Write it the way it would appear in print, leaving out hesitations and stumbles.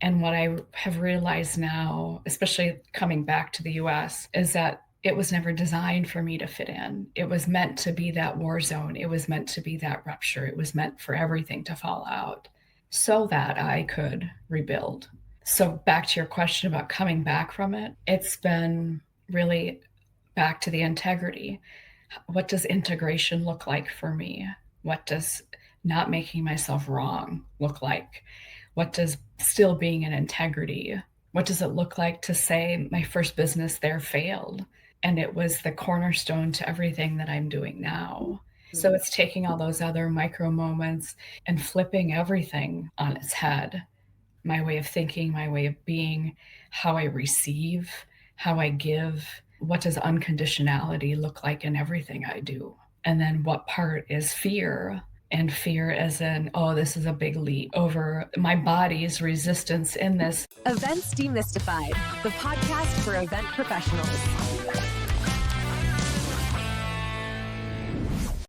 And what I have realized now, especially coming back to the US, is that it was never designed for me to fit in. It was meant to be that war zone. It was meant to be that rupture. It was meant for everything to fall out so that I could rebuild. So back to your question about coming back from it, it's been really back to the integrity. What does integration look like for me? What does not making myself wrong look like? What does still being in integrity? What does it look like to say my first business there failed? And it was the cornerstone to everything that I'm doing now. So it's taking all those other micro moments and flipping everything on its head. My way of thinking, my way of being, how I receive, how I give. What does unconditionality look like in everything I do? And then what part is fear? And fear as in, oh, this is a big leap over my body's resistance in this. Events Demystified, the podcast for event professionals.